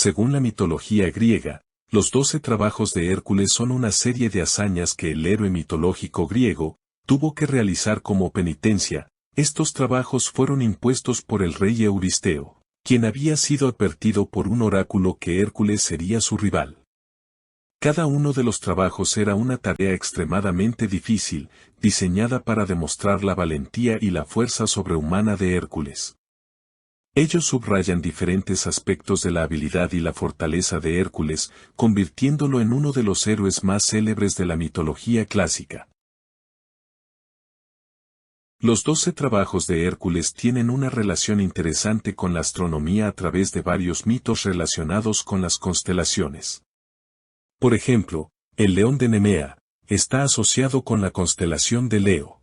Según la mitología griega, los 12 trabajos de Hércules son una serie de hazañas que el héroe mitológico griego tuvo que realizar como penitencia. Estos trabajos fueron impuestos por el rey Euristeo, quien había sido advertido por un oráculo que Hércules sería su rival. Cada uno de los trabajos era una tarea extremadamente difícil, diseñada para demostrar la valentía y la fuerza sobrehumana de Hércules. Ellos subrayan diferentes aspectos de la habilidad y la fortaleza de Hércules, convirtiéndolo en uno de los héroes más célebres de la mitología clásica. Los 12 trabajos de Hércules tienen una relación interesante con la astronomía a través de varios mitos relacionados con las constelaciones. Por ejemplo, el león de Nemea está asociado con la constelación de Leo.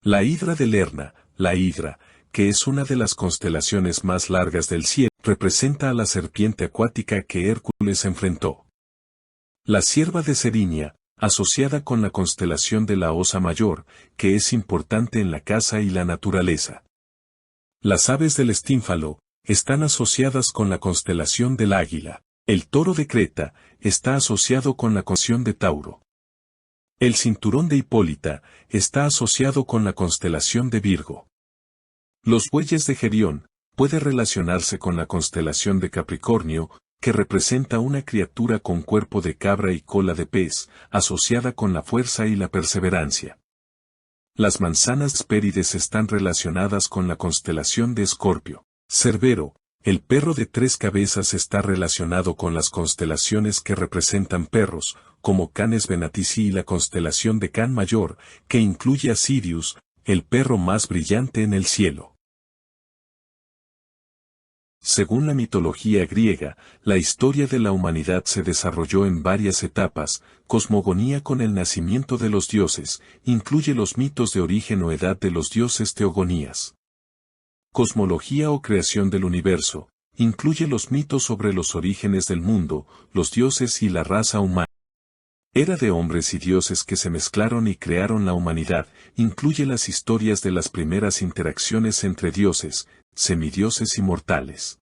La hidra de Lerna, la hidra, que es una de las constelaciones más largas del cielo, representa a la serpiente acuática que Hércules enfrentó. La cierva de Serinia, asociada con la constelación de la Osa Mayor, que es importante en la caza y la naturaleza. Las aves del Estínfalo están asociadas con la constelación del Águila. El toro de Creta está asociado con la constelación de Tauro. El cinturón de Hipólita está asociado con la constelación de Virgo. Los bueyes de Gerión puede relacionarse con la constelación de Capricornio, que representa una criatura con cuerpo de cabra y cola de pez, asociada con la fuerza y la perseverancia. Las manzanas Hespérides están relacionadas con la constelación de Escorpio. Cerbero, el perro de 3 cabezas, está relacionado con las constelaciones que representan perros, como Canes Venatici, y la constelación de Can Mayor, que incluye a Sirius, el perro más brillante en el cielo. Según la mitología griega, la historia de la humanidad se desarrolló en varias etapas. Cosmogonía con el nacimiento de los dioses, incluye los mitos de origen o edad de los dioses teogonías. Cosmología o creación del universo, incluye los mitos sobre los orígenes del mundo, los dioses y la raza humana. Era de hombres y dioses que se mezclaron y crearon la humanidad, incluye las historias de las primeras interacciones entre dioses, semidioses y mortales.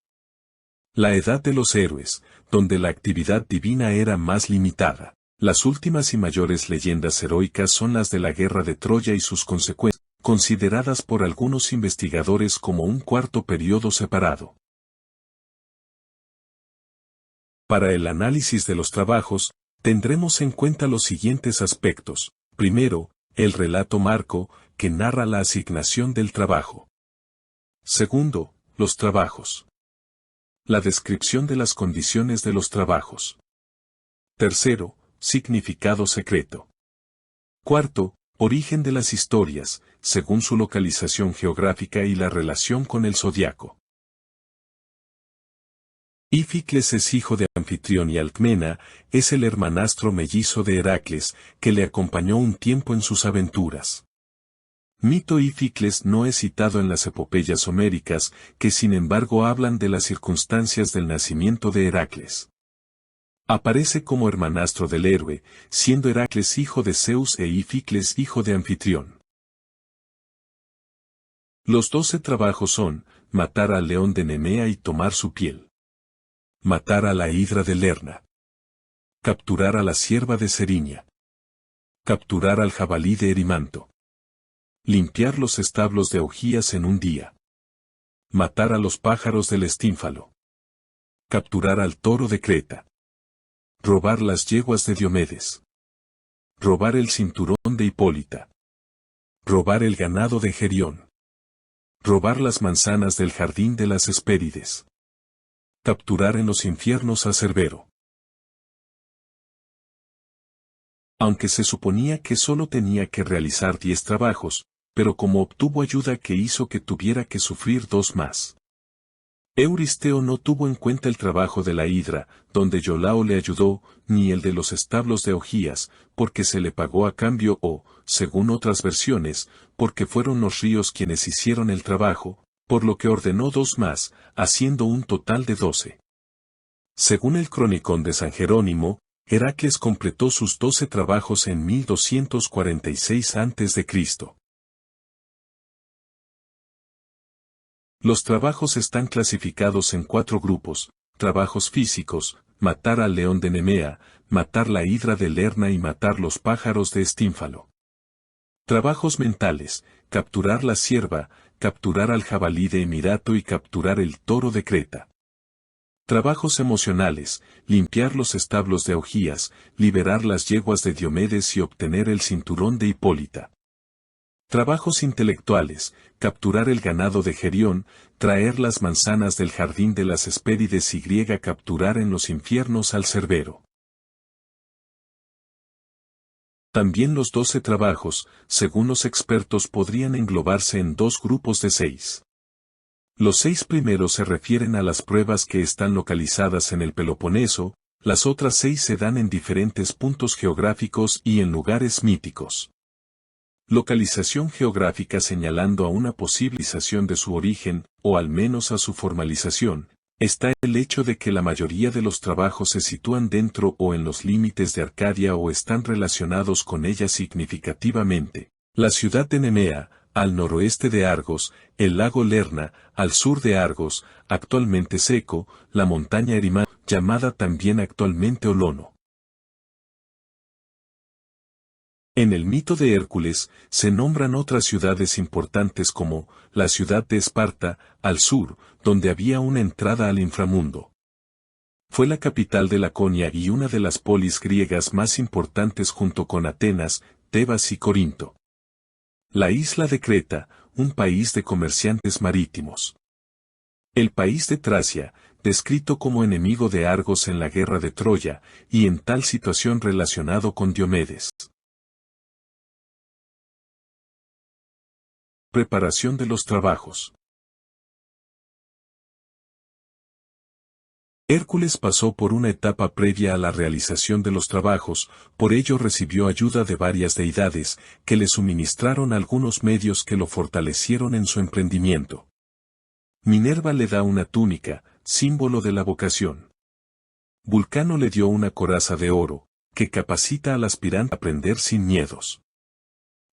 La edad de los héroes, donde la actividad divina era más limitada. Las últimas y mayores leyendas heroicas son las de la guerra de Troya y sus consecuencias, consideradas por algunos investigadores como un cuarto periodo separado. Para el análisis de los trabajos, tendremos en cuenta los siguientes aspectos. Primero, el relato marco, que narra la asignación del trabajo. Segundo, los trabajos. La descripción de las condiciones de los trabajos. Tercero, significado secreto. Cuarto, origen de las historias, según su localización geográfica y la relación con el zodiaco. Íficles es hijo de Anfitrión y Alcmena, es el hermanastro mellizo de Heracles, que le acompañó un tiempo en sus aventuras. Mito Íficles no es citado en las epopeyas homéricas, que sin embargo hablan de las circunstancias del nacimiento de Heracles. Aparece como hermanastro del héroe, siendo Heracles hijo de Zeus e Íficles hijo de Anfitrión. Los 12 trabajos son, matar al león de Nemea y tomar su piel. Matar a la hidra de Lerna. Capturar a la cierva de Serinia. Capturar al jabalí de Erimanto. Limpiar los establos de Augías en un día. Matar a los pájaros del Estínfalo. Capturar al toro de Creta. Robar las yeguas de Diomedes. Robar el cinturón de Hipólita. Robar el ganado de Gerión. Robar las manzanas del jardín de las Hespérides. Capturar en los infiernos a Cerbero. Aunque se suponía que solo tenía que realizar 10 trabajos, pero como obtuvo ayuda que hizo que tuviera que sufrir 2 más. Euristeo no tuvo en cuenta el trabajo de la hidra, donde Iolao le ayudó, ni el de los establos de Augías, porque se le pagó a cambio o, según otras versiones, porque fueron los ríos quienes hicieron el trabajo, por lo que ordenó 2 más, haciendo un total de 12. Según el Cronicón de San Jerónimo, Heracles completó sus 12 trabajos en 1246 a.C. Los trabajos están clasificados en 4 grupos. trabajos físicos, matar al león de Nemea, matar la hidra de Lerna y matar los pájaros de Estínfalo. Trabajos mentales, capturar la cierva, capturar al jabalí de Emirato y capturar el toro de Creta. Trabajos emocionales, limpiar los establos de Augías, liberar las yeguas de Diomedes y obtener el cinturón de Hipólita. Trabajos intelectuales, capturar el ganado de Gerión, traer las manzanas del jardín de las Hespérides y capturar en los infiernos al Cerbero. También los 12 trabajos, según los expertos, podrían englobarse en dos grupos de 6. Los 6 primeros se refieren a las pruebas que están localizadas en el Peloponeso, las otras 6 se dan en diferentes puntos geográficos y en lugares míticos. Localización geográfica señalando a una posibilización de su origen, o al menos a su formalización, está el hecho de que la mayoría de los trabajos se sitúan dentro o en los límites de Arcadia o están relacionados con ella significativamente. La ciudad de Nemea, al noroeste de Argos, el lago Lerna, al sur de Argos, actualmente seco, la montaña Erimán, llamada también actualmente Olono. En el mito de Hércules, se nombran otras ciudades importantes como, la ciudad de Esparta, al sur, donde había una entrada al inframundo. Fue la capital de Laconia y una de las polis griegas más importantes junto con Atenas, Tebas y Corinto. La isla de Creta, un país de comerciantes marítimos. El país de Tracia, descrito como enemigo de Argos en la guerra de Troya, y en tal situación relacionado con Diomedes. Preparación de los trabajos. Hércules pasó por una etapa previa a la realización de los trabajos, por ello recibió ayuda de varias deidades, que le suministraron algunos medios que lo fortalecieron en su emprendimiento. Minerva le da una túnica, símbolo de la vocación. Vulcano le dio una coraza de oro, que capacita al aspirante a aprender sin miedos.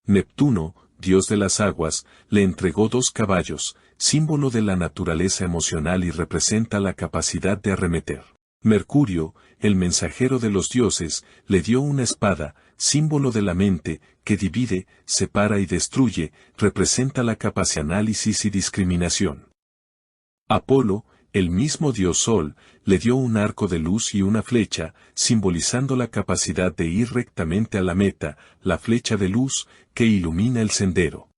Neptuno, dios de las aguas, le entregó 2 caballos, símbolo de la naturaleza emocional y representa la capacidad de arremeter. Mercurio, el mensajero de los dioses, le dio una espada, símbolo de la mente, que divide, separa y destruye, representa la capacidad de análisis y discriminación. Apolo, el mismo dios Sol, le dio un arco de luz y una flecha, simbolizando la capacidad de ir rectamente a la meta, la flecha de luz, que ilumina el sendero.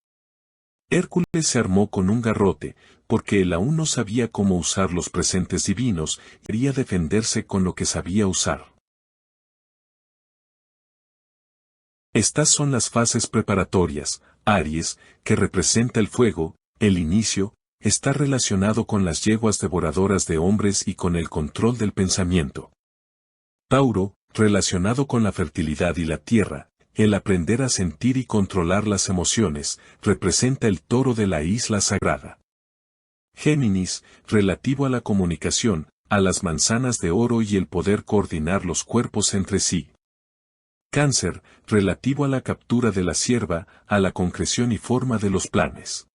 Hércules se armó con un garrote, porque él aún no sabía cómo usar los presentes divinos, y quería defenderse con lo que sabía usar. Estas son las fases preparatorias. Aries, que representa el fuego, el inicio, está relacionado con las yeguas devoradoras de hombres y con el control del pensamiento. Tauro, relacionado con la fertilidad y la tierra, el aprender a sentir y controlar las emociones, representa el toro de la isla sagrada. Géminis, relativo a la comunicación, a las manzanas de oro y el poder coordinar los cuerpos entre sí. Cáncer, relativo a la captura de la cierva, a la concreción y forma de los planes.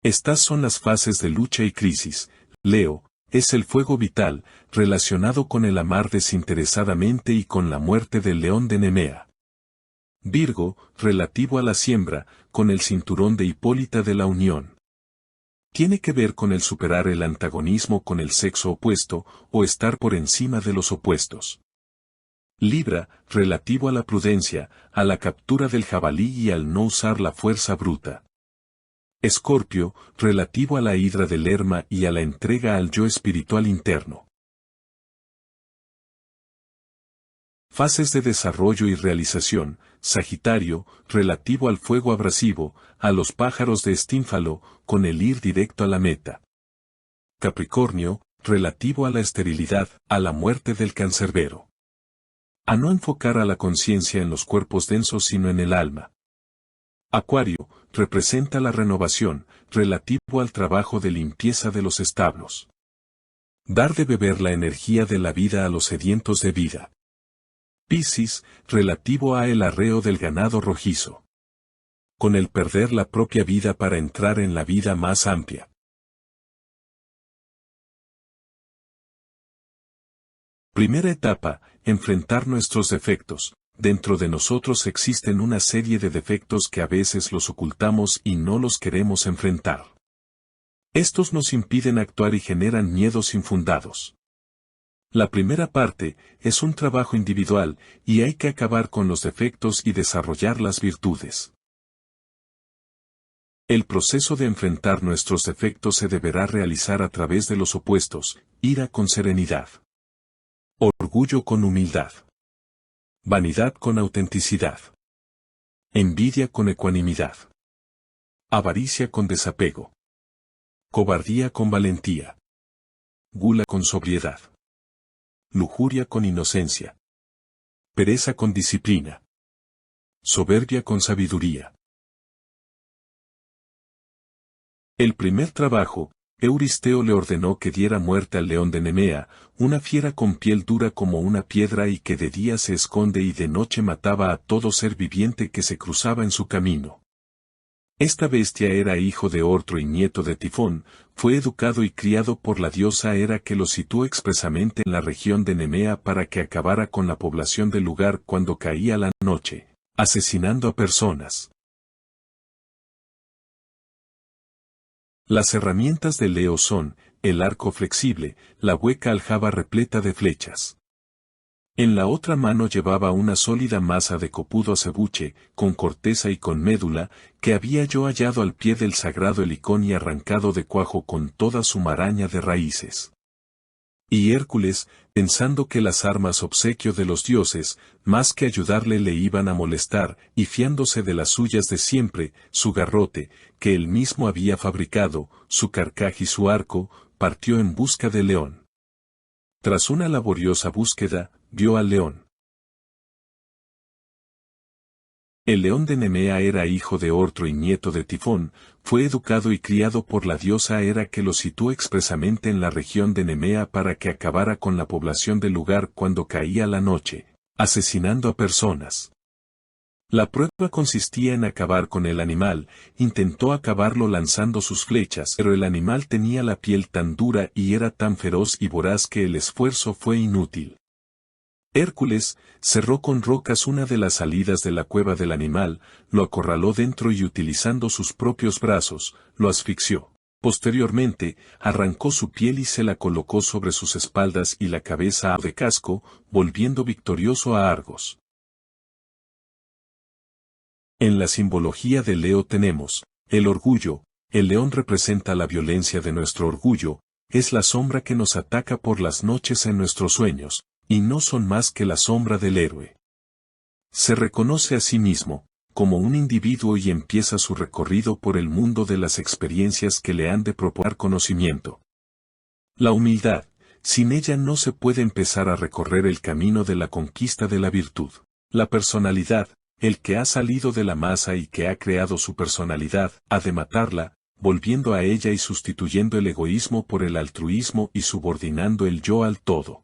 Estas son las fases de lucha y crisis. Leo, es el fuego vital, relacionado con el amar desinteresadamente y con la muerte del león de Nemea. Virgo, relativo a la siembra, con el cinturón de Hipólita de la unión. Tiene que ver con el superar el antagonismo con el sexo opuesto, o estar por encima de los opuestos. Libra, relativo a la prudencia, a la captura del jabalí y al no usar la fuerza bruta. Escorpio, relativo a la hidra del Lerma y a la entrega al yo espiritual interno. Fases de desarrollo y realización. Sagitario, relativo al fuego abrasivo, a los pájaros de Estínfalo, con el ir directo a la meta. Capricornio, relativo a la esterilidad, a la muerte del cancerbero. A no enfocar a la conciencia en los cuerpos densos sino en el alma. Acuario, representa la renovación, relativo al trabajo de limpieza de los establos. Dar de beber la energía de la vida a los sedientos de vida. Piscis, relativo a el arreo del ganado rojizo. Con el perder la propia vida para entrar en la vida más amplia. Primera etapa, enfrentar nuestros defectos. Dentro de nosotros existen una serie de defectos que a veces los ocultamos y no los queremos enfrentar. Estos nos impiden actuar y generan miedos infundados. La primera parte es un trabajo individual y hay que acabar con los defectos y desarrollar las virtudes. El proceso de enfrentar nuestros defectos se deberá realizar a través de los opuestos: ira con serenidad, orgullo con humildad, vanidad con autenticidad, envidia con ecuanimidad, avaricia con desapego, cobardía con valentía, gula con sobriedad, lujuria con inocencia, pereza con disciplina, soberbia con sabiduría. El primer trabajo, Euristeo le ordenó que diera muerte al león de Nemea, una fiera con piel dura como una piedra y que de día se esconde y de noche mataba a todo ser viviente que se cruzaba en su camino. Esta bestia era hijo de Ortro y nieto de Tifón, fue educado y criado por la diosa Hera, que lo situó expresamente en la región de Nemea para que acabara con la población del lugar cuando caía la noche, asesinando a personas. Las herramientas de Leo son: el arco flexible, la hueca aljaba repleta de flechas. En la otra mano llevaba una sólida masa de copudo acebuche, con corteza y con médula, que había yo hallado al pie del sagrado helicón y arrancado de cuajo con toda su maraña de raíces. Y Hércules, pensando que las armas obsequio de los dioses, más que ayudarle le iban a molestar, y fiándose de las suyas de siempre, su garrote, que él mismo había fabricado, su carcaj y su arco, partió en busca del león. Tras una laboriosa búsqueda, vio al león. El león de Nemea era hijo de Ortro y nieto de Tifón, fue educado y criado por la diosa Hera, que lo situó expresamente en la región de Nemea para que acabara con la población del lugar cuando caía la noche, asesinando a personas. La prueba consistía en acabar con el animal. Intentó acabarlo lanzando sus flechas, pero el animal tenía la piel tan dura y era tan feroz y voraz que el esfuerzo fue inútil. Hércules cerró con rocas una de las salidas de la cueva del animal, lo acorraló dentro y utilizando sus propios brazos, lo asfixió. Posteriormente, arrancó su piel y se la colocó sobre sus espaldas y la cabeza de casco, volviendo victorioso a Argos. En la simbología de Leo tenemos el orgullo. El león representa la violencia de nuestro orgullo, es la sombra que nos ataca por las noches en nuestros sueños, y no son más que la sombra del héroe. Se reconoce a sí mismo como un individuo y empieza su recorrido por el mundo de las experiencias que le han de proponer conocimiento. La humildad, sin ella no se puede empezar a recorrer el camino de la conquista de la virtud. La personalidad, el que ha salido de la masa y que ha creado su personalidad, ha de matarla, volviendo a ella y sustituyendo el egoísmo por el altruismo y subordinando el yo al todo.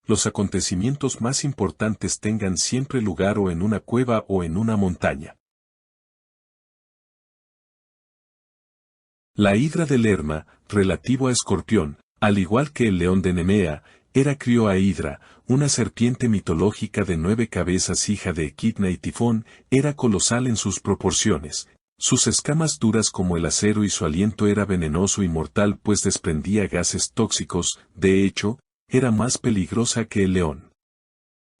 Los acontecimientos más importantes tengan siempre lugar o en una cueva o en una montaña. La hidra de Lerma, relativo a Escorpión, al igual que el león de Nemea, Hera crió a Hidra, una serpiente mitológica de 9 cabezas hija de Equidna y Tifón. Era colosal en sus proporciones. Sus escamas duras como el acero y su aliento era venenoso y mortal, pues desprendía gases tóxicos. De hecho, era más peligrosa que el león.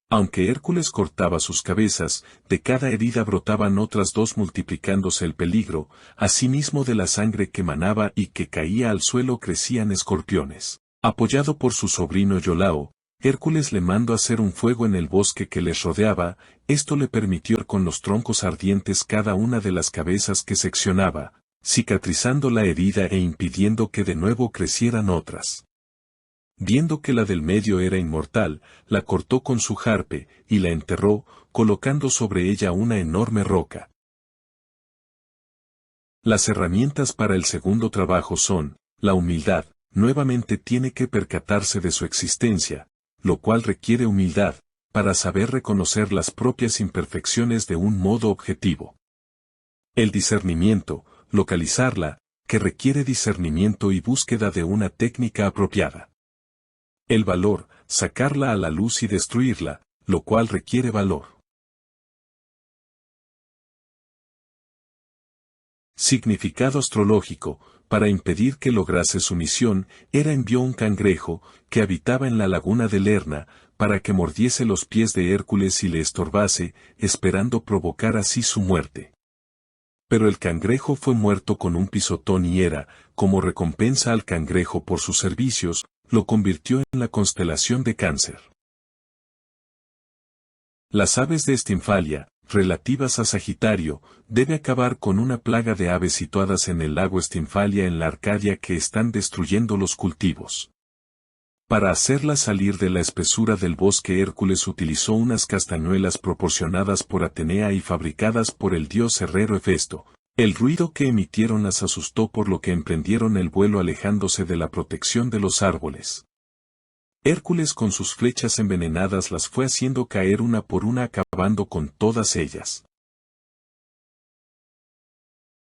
Aunque Hércules cortaba sus cabezas, de cada herida brotaban otras 2 multiplicándose el peligro. Asimismo de la sangre que manaba y que caía al suelo crecían escorpiones. Apoyado por su sobrino Iolao, Hércules le mandó hacer un fuego en el bosque que les rodeaba. Esto le permitió con los troncos ardientes cada una de las cabezas que seccionaba, cicatrizando la herida e impidiendo que de nuevo crecieran otras. Viendo que la del medio era inmortal, la cortó con su jarpe, y la enterró, colocando sobre ella una enorme roca. Las herramientas para el segundo trabajo son: la humildad, nuevamente tiene que percatarse de su existencia, lo cual requiere humildad, para saber reconocer las propias imperfecciones de un modo objetivo. El discernimiento, localizarla, que requiere discernimiento y búsqueda de una técnica apropiada. El valor, sacarla a la luz y destruirla, lo cual requiere valor. Significado astrológico: para impedir que lograse su misión, Hera envió un cangrejo, que habitaba en la laguna de Lerna, para que mordiese los pies de Hércules y le estorbase, esperando provocar así su muerte. Pero el cangrejo fue muerto con un pisotón y Hera, como recompensa al cangrejo por sus servicios, lo convirtió en la constelación de Cáncer. Las aves de Estinfalia, relativas a Sagitario, debe acabar con una plaga de aves situadas en el lago Estinfalia en la Arcadia que están destruyendo los cultivos. Para hacerlas salir de la espesura del bosque, Hércules utilizó unas castañuelas proporcionadas por Atenea y fabricadas por el dios herrero Hefesto. El ruido que emitieron las asustó, por lo que emprendieron el vuelo alejándose de la protección de los árboles. Hércules con sus flechas envenenadas las fue haciendo caer una por una, acabando con todas ellas.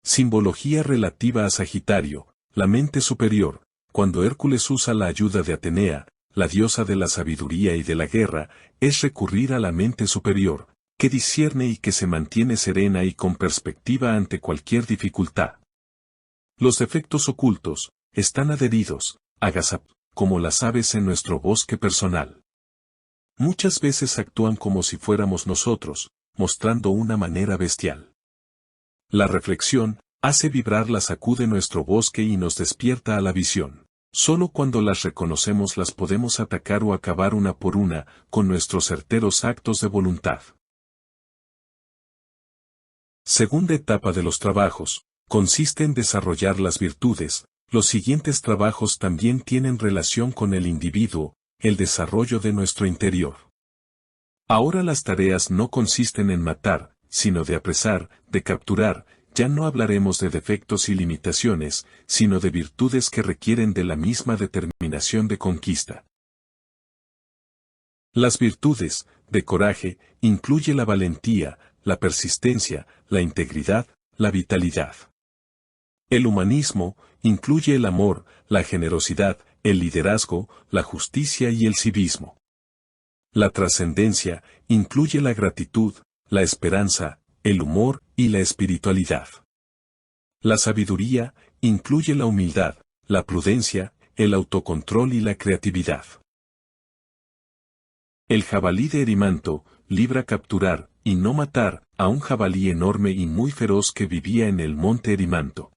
Simbología relativa a Sagitario: la mente superior. Cuando Hércules usa la ayuda de Atenea, la diosa de la sabiduría y de la guerra, es recurrir a la mente superior, que discierne y que se mantiene serena y con perspectiva ante cualquier dificultad. Los defectos ocultos están adheridos, como las aves en nuestro bosque personal. Muchas veces actúan como si fuéramos nosotros, mostrando una manera bestial. La reflexión hace vibrar, la sacude nuestro bosque y nos despierta a la visión. Solo cuando las reconocemos las podemos atacar o acabar una por una, con nuestros certeros actos de voluntad. Segunda etapa de los trabajos, consiste en desarrollar las virtudes. Los siguientes trabajos también tienen relación con el individuo, el desarrollo de nuestro interior. Ahora las tareas no consisten en matar, sino de apresar, de capturar. Ya no hablaremos de defectos y limitaciones, sino de virtudes que requieren de la misma determinación de conquista. Las virtudes, de coraje, incluye la valentía, la persistencia, la integridad, la vitalidad. El humanismo, incluye el amor, la generosidad, el liderazgo, la justicia y el civismo. La trascendencia, incluye la gratitud, la esperanza, el humor y la espiritualidad. La sabiduría, incluye la humildad, la prudencia, el autocontrol y la creatividad. El jabalí de Erimanto, libra capturar, y no matar, a un jabalí enorme y muy feroz que vivía en el monte Erimanto.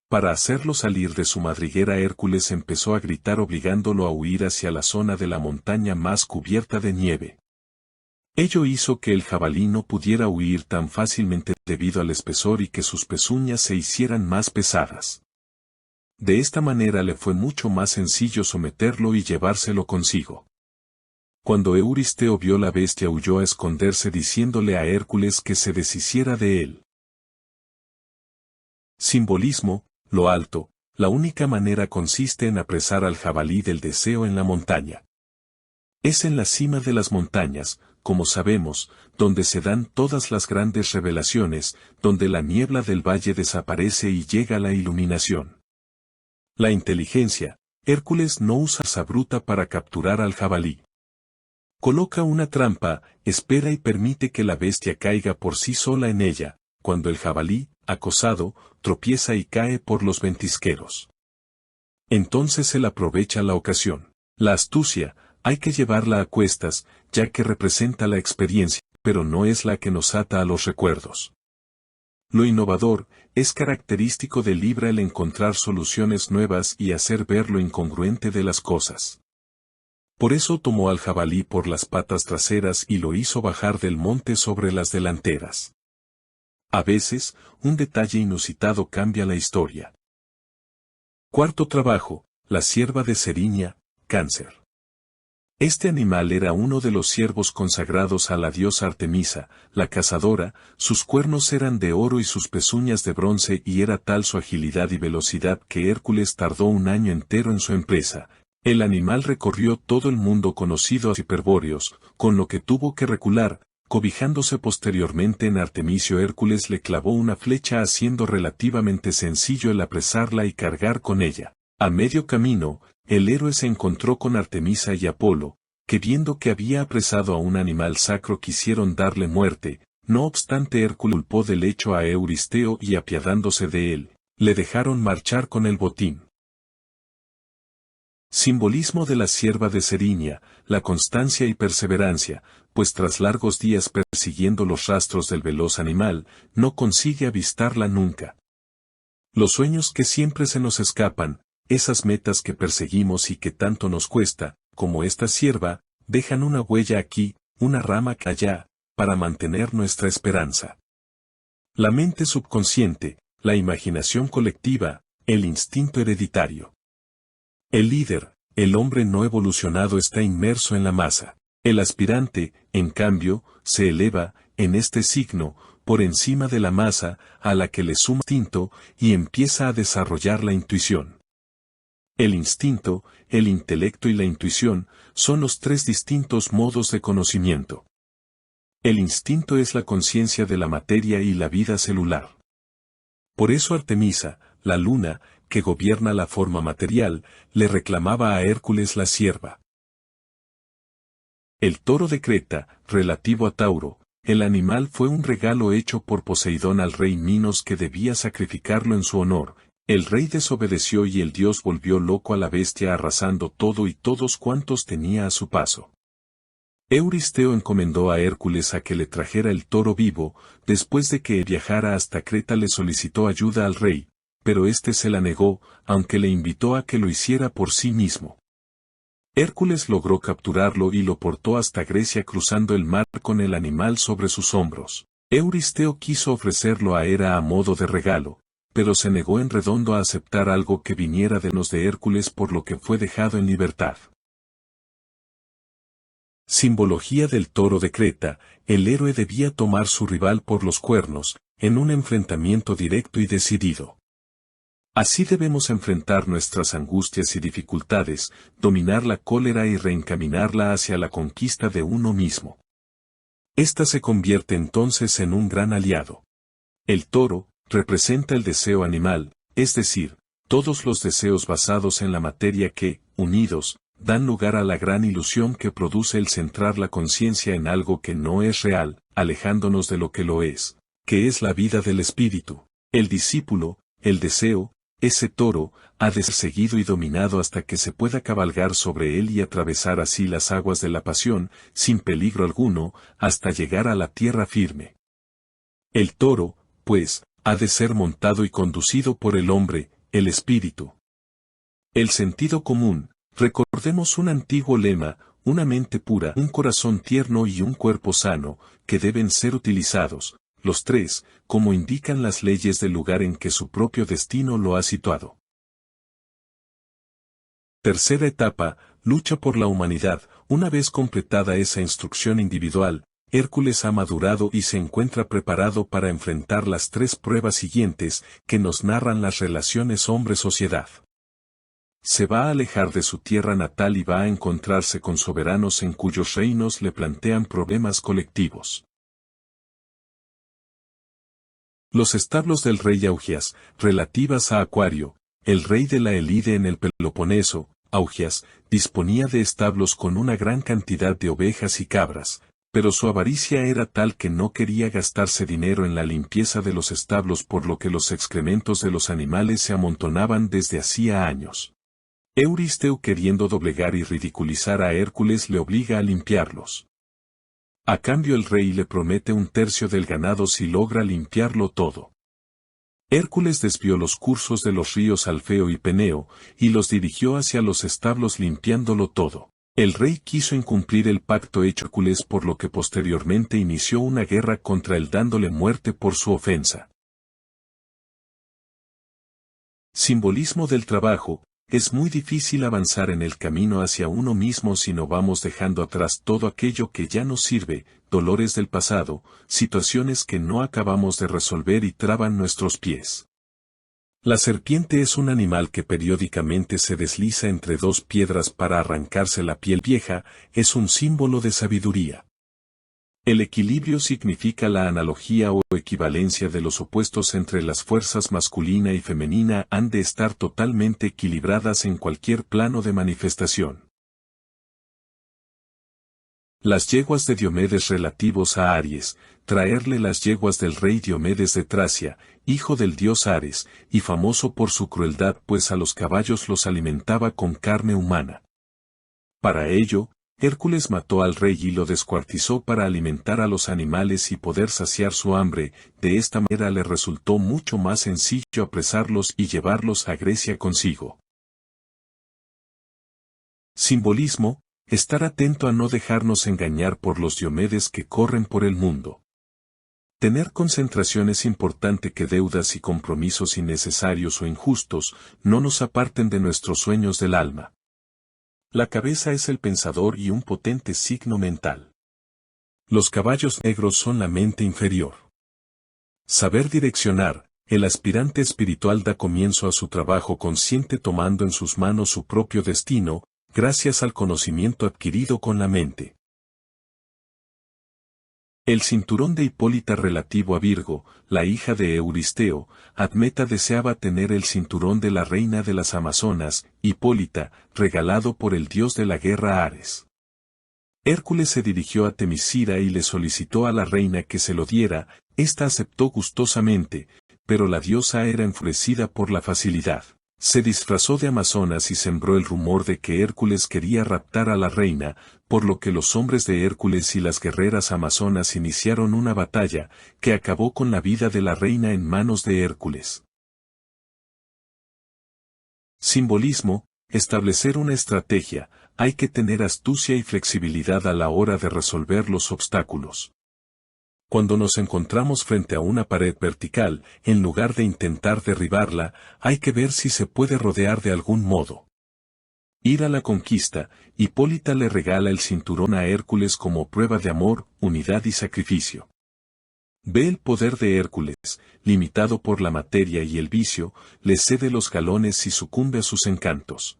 Para hacerlo salir de su madriguera, Hércules empezó a gritar obligándolo a huir hacia la zona de la montaña más cubierta de nieve. Ello hizo que el jabalí no pudiera huir tan fácilmente debido al espesor y que sus pezuñas se hicieran más pesadas. De esta manera le fue mucho más sencillo someterlo y llevárselo consigo. Cuando Euristeo vio la bestia, huyó a esconderse diciéndole a Hércules que se deshiciera de él. Simbolismo: lo alto, la única manera consiste en apresar al jabalí del deseo en la montaña. Es en la cima de las montañas, como sabemos, donde se dan todas las grandes revelaciones, donde la niebla del valle desaparece y llega la iluminación. La inteligencia: Hércules no usa fuerza bruta para capturar al jabalí. Coloca una trampa, espera y permite que la bestia caiga por sí sola en ella, cuando el jabalí, acosado, tropieza y cae por los ventisqueros. Entonces él aprovecha la ocasión. La astucia, hay que llevarla a cuestas, ya que representa la experiencia, pero no es la que nos ata a los recuerdos. Lo innovador, es característico de Libra el encontrar soluciones nuevas y hacer ver lo incongruente de las cosas. Por eso tomó al jabalí por las patas traseras y lo hizo bajar del monte sobre las delanteras. A veces, un detalle inusitado cambia la historia. Cuarto trabajo, la cierva de Seriña, Cáncer. Este animal era uno de los ciervos consagrados a la diosa Artemisa, la cazadora. Sus cuernos eran de oro y sus pezuñas de bronce, y era tal su agilidad y velocidad que Hércules tardó un año entero en su empresa. El animal recorrió todo el mundo conocido a hiperbóreos, con lo que tuvo que recular, cobijándose posteriormente en Artemisio. Hércules le clavó una flecha, haciendo relativamente sencillo el apresarla y cargar con ella. A medio camino, el héroe se encontró con Artemisa y Apolo, que viendo que había apresado a un animal sacro quisieron darle muerte. No obstante, Hércules culpó del hecho a Euristeo y apiadándose de él, le dejaron marchar con el botín. Simbolismo de la cierva de Serinia, la constancia y perseverancia, pues tras largos días persiguiendo los rastros del veloz animal, no consigue avistarla nunca. Los sueños que siempre se nos escapan, esas metas que perseguimos y que tanto nos cuesta, como esta cierva, dejan una huella aquí, una rama allá, para mantener nuestra esperanza. La mente subconsciente, la imaginación colectiva, el instinto hereditario. El líder, el hombre no evolucionado está inmerso en la masa. El aspirante, en cambio, se eleva, en este signo, por encima de la masa, a la que le suma instinto, y empieza a desarrollar la intuición. El instinto, el intelecto y la intuición, son los tres distintos modos de conocimiento. El instinto es la conciencia de la materia y la vida celular. Por eso Artemisa, la luna, que gobierna la forma material, le reclamaba a Hércules la cierva. El toro de Creta, relativo a Tauro, el animal fue un regalo hecho por Poseidón al rey Minos que debía sacrificarlo en su honor. El rey desobedeció y el dios volvió loco a la bestia arrasando todo y todos cuantos tenía a su paso. Euristeo encomendó a Hércules a que le trajera el toro vivo, después de que viajara hasta Creta le solicitó ayuda al rey, pero éste se la negó, aunque le invitó a que lo hiciera por sí mismo. Hércules logró capturarlo y lo portó hasta Grecia cruzando el mar con el animal sobre sus hombros. Euristeo quiso ofrecerlo a Hera a modo de regalo, pero se negó en redondo a aceptar algo que viniera de los de Hércules por lo que fue dejado en libertad. Simbología del toro de Creta, el héroe debía tomar su rival por los cuernos, en un enfrentamiento directo y decidido. Así debemos enfrentar nuestras angustias y dificultades, dominar la cólera y reencaminarla hacia la conquista de uno mismo. Esta se convierte entonces en un gran aliado. El toro representa el deseo animal, es decir, todos los deseos basados en la materia que, unidos, dan lugar a la gran ilusión que produce el centrar la conciencia en algo que no es real, alejándonos de lo que lo es, que es la vida del espíritu. El discípulo, el deseo, ese toro, ha de ser seguido y dominado hasta que se pueda cabalgar sobre él y atravesar así las aguas de la pasión, sin peligro alguno, hasta llegar a la tierra firme. El toro, pues, ha de ser montado y conducido por el hombre, el espíritu. El sentido común, recordemos un antiguo lema, una mente pura, un corazón tierno y un cuerpo sano, que deben ser utilizados, los tres, como indican las leyes del lugar en que su propio destino lo ha situado. Tercera etapa, lucha por la humanidad. Una vez completada esa instrucción individual, Hércules ha madurado y se encuentra preparado para enfrentar las tres pruebas siguientes que nos narran las relaciones hombre-sociedad. Se va a alejar de su tierra natal y va a encontrarse con soberanos en cuyos reinos le plantean problemas colectivos. Los establos del rey Augias, relativas a Acuario, el rey de la Elide en el Peloponeso. Augias disponía de establos con una gran cantidad de ovejas y cabras, pero su avaricia era tal que no quería gastarse dinero en la limpieza de los establos por lo que los excrementos de los animales se amontonaban desde hacía años. Euristeo queriendo doblegar y ridiculizar a Hércules le obliga a limpiarlos. A cambio el rey le promete un tercio del ganado si logra limpiarlo todo. Hércules desvió los cursos de los ríos Alfeo y Peneo, y los dirigió hacia los establos limpiándolo todo. El rey quiso incumplir el pacto hecho Hércules por lo que posteriormente inició una guerra contra él dándole muerte por su ofensa. Simbolismo del trabajo. Es muy difícil avanzar en el camino hacia uno mismo si no vamos dejando atrás todo aquello que ya nos sirve, dolores del pasado, situaciones que no acabamos de resolver y traban nuestros pies. La serpiente es un animal que periódicamente se desliza entre dos piedras para arrancarse la piel vieja, es un símbolo de sabiduría. El equilibrio significa la analogía o equivalencia de los opuestos entre las fuerzas masculina y femenina han de estar totalmente equilibradas en cualquier plano de manifestación. Las yeguas de Diomedes relativos a Aries, traerle las yeguas del rey Diomedes de Tracia, hijo del dios Ares, y famoso por su crueldad pues a los caballos los alimentaba con carne humana. Para ello, Hércules mató al rey y lo descuartizó para alimentar a los animales y poder saciar su hambre, de esta manera le resultó mucho más sencillo apresarlos y llevarlos a Grecia consigo. Simbolismo: estar atento a no dejarnos engañar por los Diomedes que corren por el mundo. Tener concentración es importante que deudas y compromisos innecesarios o injustos no nos aparten de nuestros sueños del alma. La cabeza es el pensador y un potente signo mental. Los caballos negros son la mente inferior. Saber direccionar: el aspirante espiritual da comienzo a su trabajo consciente tomando en sus manos su propio destino, gracias al conocimiento adquirido con la mente. El cinturón de Hipólita relativo a Virgo, la hija de Euristeo. Admeta deseaba tener el cinturón de la reina de las Amazonas, Hipólita, regalado por el dios de la guerra Ares. Hércules se dirigió a Temiscira y le solicitó a la reina que se lo diera, ésta aceptó gustosamente, pero la diosa era enfurecida por la facilidad. Se disfrazó de Amazonas y sembró el rumor de que Hércules quería raptar a la reina, por lo que los hombres de Hércules y las guerreras amazonas iniciaron una batalla, que acabó con la vida de la reina en manos de Hércules. Simbolismo: establecer una estrategia: hay que tener astucia y flexibilidad a la hora de resolver los obstáculos. Cuando nos encontramos frente a una pared vertical, en lugar de intentar derribarla, hay que ver si se puede rodear de algún modo. Ir a la conquista: Hipólita le regala el cinturón a Hércules como prueba de amor, unidad y sacrificio. Ve el poder de Hércules, limitado por la materia y el vicio, le cede los galones y sucumbe a sus encantos.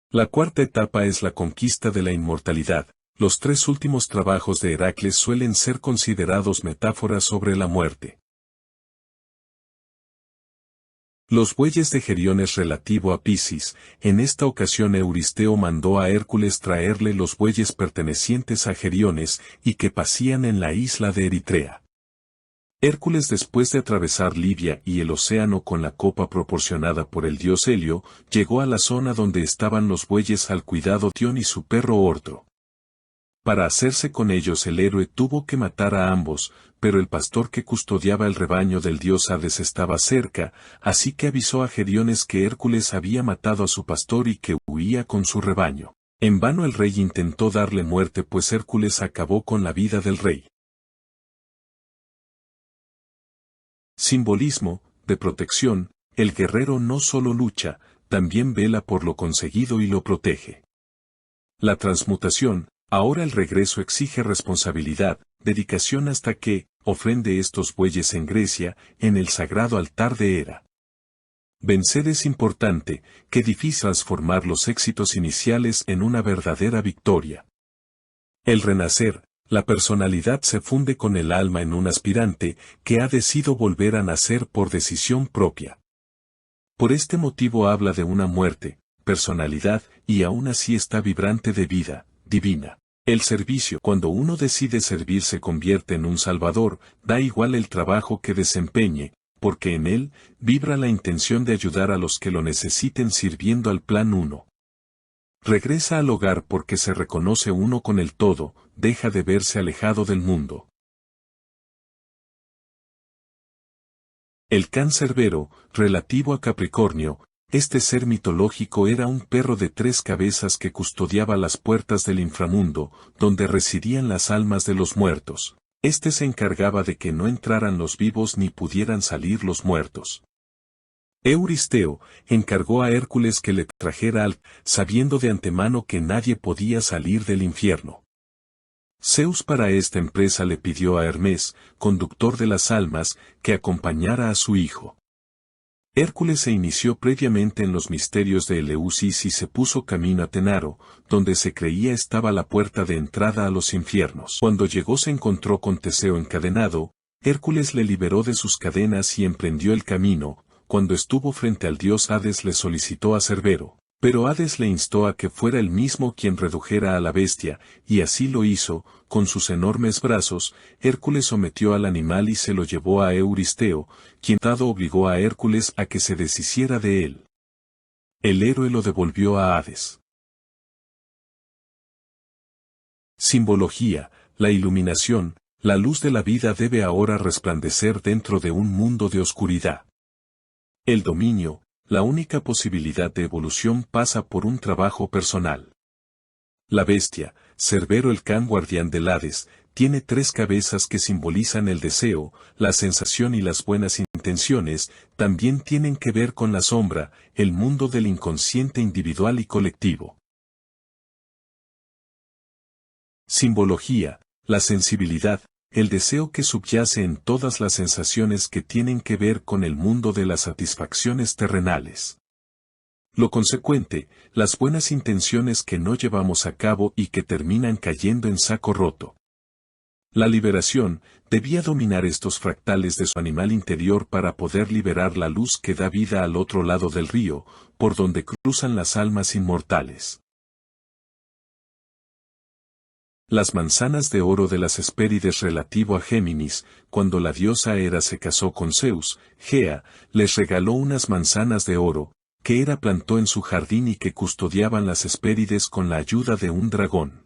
La cuarta etapa es la conquista de la inmortalidad. Los tres últimos trabajos de Heracles suelen ser considerados metáforas sobre la muerte. Los bueyes de Geriones relativo a Piscis. En esta ocasión Euristeo mandó a Hércules traerle los bueyes pertenecientes a Geriones y que pacían en la isla de Eritrea. Hércules, después de atravesar Libia y el océano con la copa proporcionada por el dios Helio, llegó a la zona donde estaban los bueyes al cuidado de Tión y su perro Ortro. Para hacerse con ellos el héroe tuvo que matar a ambos, pero el pastor que custodiaba el rebaño del dios Hades estaba cerca, así que avisó a Geriones que Hércules había matado a su pastor y que huía con su rebaño. En vano el rey intentó darle muerte pues Hércules acabó con la vida del rey. Simbolismo: de protección: el guerrero no solo lucha, también vela por lo conseguido y lo protege. La transmutación: ahora el regreso exige responsabilidad, dedicación hasta que, ofrende estos bueyes en Grecia, en el sagrado altar de Hera. Vencer es importante, qué difícil transformar los éxitos iniciales en una verdadera victoria. El renacer: la personalidad se funde con el alma en un aspirante, que ha decidido volver a nacer por decisión propia. Por este motivo habla de una muerte, personalidad, y aún así está vibrante de vida divina. El servicio: cuando uno decide servir se convierte en un salvador, da igual el trabajo que desempeñe, porque en él vibra la intención de ayudar a los que lo necesiten sirviendo al plan uno. Regresa al hogar porque se reconoce uno con el todo, deja de verse alejado del mundo. El Cancerbero, relativo a Capricornio. Este ser mitológico era un perro de 3 cabezas que custodiaba las puertas del inframundo, donde residían las almas de los muertos. Este se encargaba de que no entraran los vivos ni pudieran salir los muertos. Euristeo encargó a Hércules que le trajera al, sabiendo de antemano que nadie podía salir del infierno. Zeus para esta empresa le pidió a Hermes, conductor de las almas, que acompañara a su hijo. Hércules se inició previamente en los misterios de Eleusis y se puso camino a Tenaro, donde se creía estaba la puerta de entrada a los infiernos. Cuando llegó se encontró con Teseo encadenado, Hércules le liberó de sus cadenas y emprendió el camino. Cuando estuvo frente al dios Hades le solicitó a Cerbero, pero Hades le instó a que fuera él mismo quien redujera a la bestia, y así lo hizo. Con sus enormes brazos, Hércules sometió al animal y se lo llevó a Euristeo, quien dado obligó a Hércules a que se deshiciera de él. El héroe lo devolvió a Hades. Simbología, la iluminación, la luz de la vida debe ahora resplandecer dentro de un mundo de oscuridad. El dominio, la única posibilidad de evolución pasa por un trabajo personal. La bestia, Cerbero el can guardián del Hades, tiene 3 cabezas que simbolizan el deseo, la sensación y las buenas intenciones, también tienen que ver con la sombra, el mundo del inconsciente individual y colectivo. Simbología, la sensibilidad, el deseo que subyace en todas las sensaciones que tienen que ver con el mundo de las satisfacciones terrenales. Lo consecuente, las buenas intenciones que no llevamos a cabo y que terminan cayendo en saco roto. La liberación debía dominar estos fractales de su animal interior para poder liberar la luz que da vida al otro lado del río, por donde cruzan las almas inmortales. Las manzanas de oro de las Hespérides relativo a Géminis, cuando la diosa Hera se casó con Zeus, Gea, les regaló unas manzanas de oro, que Hera plantó en su jardín y que custodiaban las Hespérides con la ayuda de un dragón.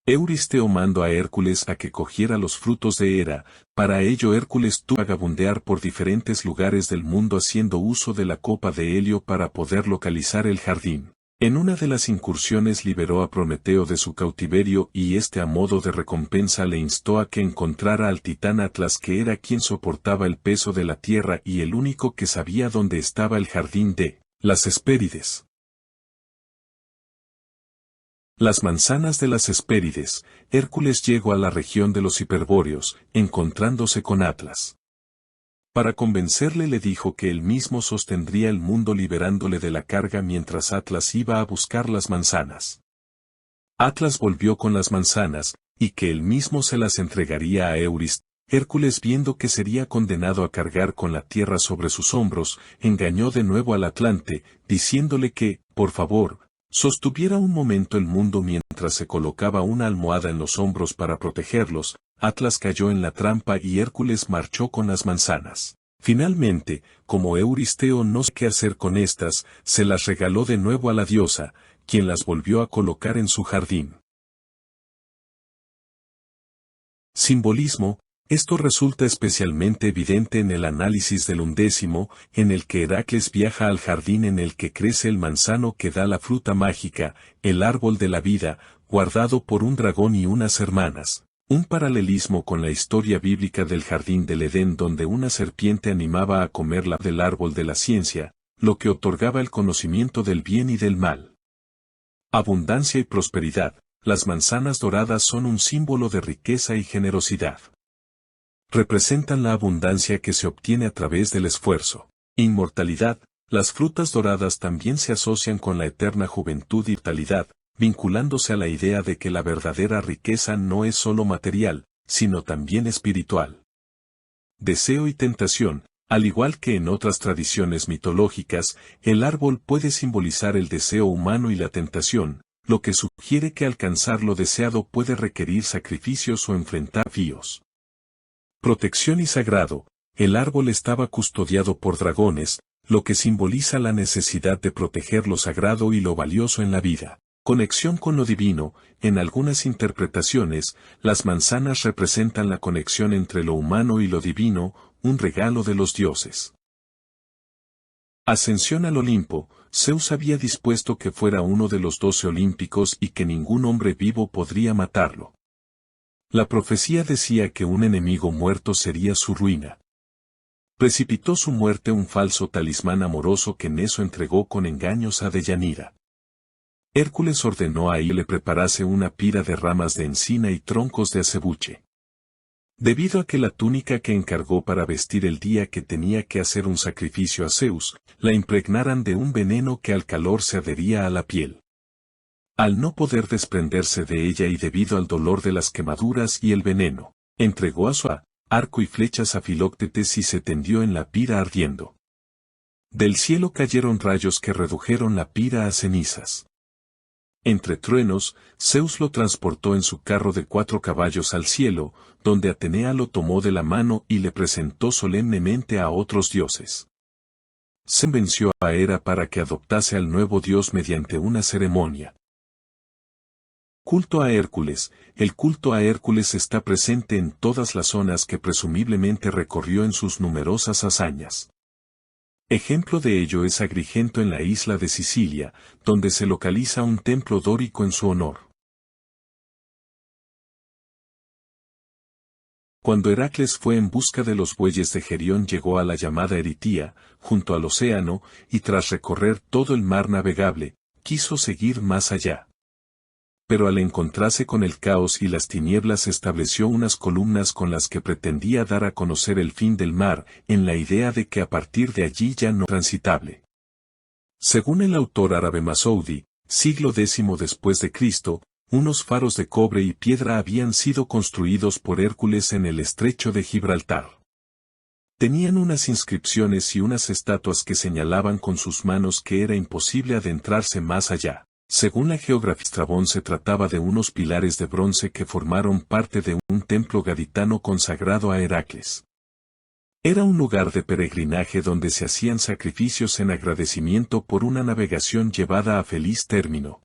Euristeo mandó a Hércules a que cogiera los frutos de Hera, para ello Hércules tuvo que vagabundear por diferentes lugares del mundo haciendo uso de la copa de Helio para poder localizar el jardín. En una de las incursiones liberó a Prometeo de su cautiverio y a modo de recompensa le instó a que encontrara al titán Atlas que era quien soportaba el peso de la tierra y el único que sabía dónde estaba el jardín de las Hespérides. Las manzanas de las Hespérides, Hércules llegó a la región de los hiperbóreos, encontrándose con Atlas. Para convencerle le dijo que él mismo sostendría el mundo liberándole de la carga mientras Atlas iba a buscar las manzanas. Atlas volvió con las manzanas, y que él mismo se las entregaría a Euristeo. Hércules viendo que sería condenado a cargar con la tierra sobre sus hombros, engañó de nuevo al Atlante, diciéndole que, por favor, sostuviera un momento el mundo mientras se colocaba una almohada en los hombros para protegerlos. Atlas cayó en la trampa y Hércules marchó con las manzanas. Finalmente, como Euristeo no sabía qué hacer con estas, se las regaló de nuevo a la diosa, quien las volvió a colocar en su jardín. Simbolismo. Esto resulta especialmente evidente en el análisis del 11, en el que Heracles viaja al jardín en el que crece el manzano que da la fruta mágica, el árbol de la vida, guardado por un dragón y unas hermanas. Un paralelismo con la historia bíblica del jardín del Edén donde una serpiente animaba a comer del árbol de la ciencia, lo que otorgaba el conocimiento del bien y del mal. Abundancia y prosperidad. Las manzanas doradas son un símbolo de riqueza y generosidad. Representan la abundancia que se obtiene a través del esfuerzo. Inmortalidad. Las frutas doradas también se asocian con la eterna juventud y vitalidad, vinculándose a la idea de que la verdadera riqueza no es solo material, sino también espiritual. Deseo y tentación. Al igual que en otras tradiciones mitológicas, el árbol puede simbolizar el deseo humano y la tentación, lo que sugiere que alcanzar lo deseado puede requerir sacrificios o enfrentar desafíos. Protección y sagrado. El árbol estaba custodiado por dragones, lo que simboliza la necesidad de proteger lo sagrado y lo valioso en la vida. Conexión con lo divino. En algunas interpretaciones, las manzanas representan la conexión entre lo humano y lo divino, un regalo de los dioses. Ascensión al Olimpo. Zeus había dispuesto que fuera uno de los 12 olímpicos y que ningún hombre vivo podría matarlo. La profecía decía que un enemigo muerto sería su ruina. Precipitó su muerte un falso talismán amoroso que Neso entregó con engaños a Deyanira. Hércules ordenó a Io le preparase una pira de ramas de encina y troncos de acebuche. Debido a que la túnica que encargó para vestir el día que tenía que hacer un sacrificio a Zeus, la impregnaran de un veneno que al calor se adhería a la piel. Al no poder desprenderse de ella y debido al dolor de las quemaduras y el veneno, entregó a su arco y flechas a Filoctetes y se tendió en la pira ardiendo. Del cielo cayeron rayos que redujeron la pira a cenizas. Entre truenos, Zeus lo transportó en su carro de 4 caballos al cielo, donde Atenea lo tomó de la mano y le presentó solemnemente a otros dioses. Se convenció a Hera para que adoptase al nuevo dios mediante una ceremonia. Culto a Hércules. El culto a Hércules está presente en todas las zonas que presumiblemente recorrió en sus numerosas hazañas. Ejemplo de ello es Agrigento en la isla de Sicilia, donde se localiza un templo dórico en su honor. Cuando Heracles fue en busca de los bueyes de Gerión llegó a la llamada Eritía, junto al océano, y tras recorrer todo el mar navegable, quiso seguir más allá. Pero al encontrarse con el caos y las tinieblas estableció unas columnas con las que pretendía dar a conocer el fin del mar, en la idea de que a partir de allí ya no transitable. Según el autor árabe Masoudi, siglo X después de Cristo, unos faros de cobre y piedra habían sido construidos por Hércules en el estrecho de Gibraltar. Tenían unas inscripciones y unas estatuas que señalaban con sus manos que era imposible adentrarse más allá. Según la geografía Estrabón se trataba de unos pilares de bronce que formaron parte de un templo gaditano consagrado a Heracles. Era un lugar de peregrinaje donde se hacían sacrificios en agradecimiento por una navegación llevada a feliz término.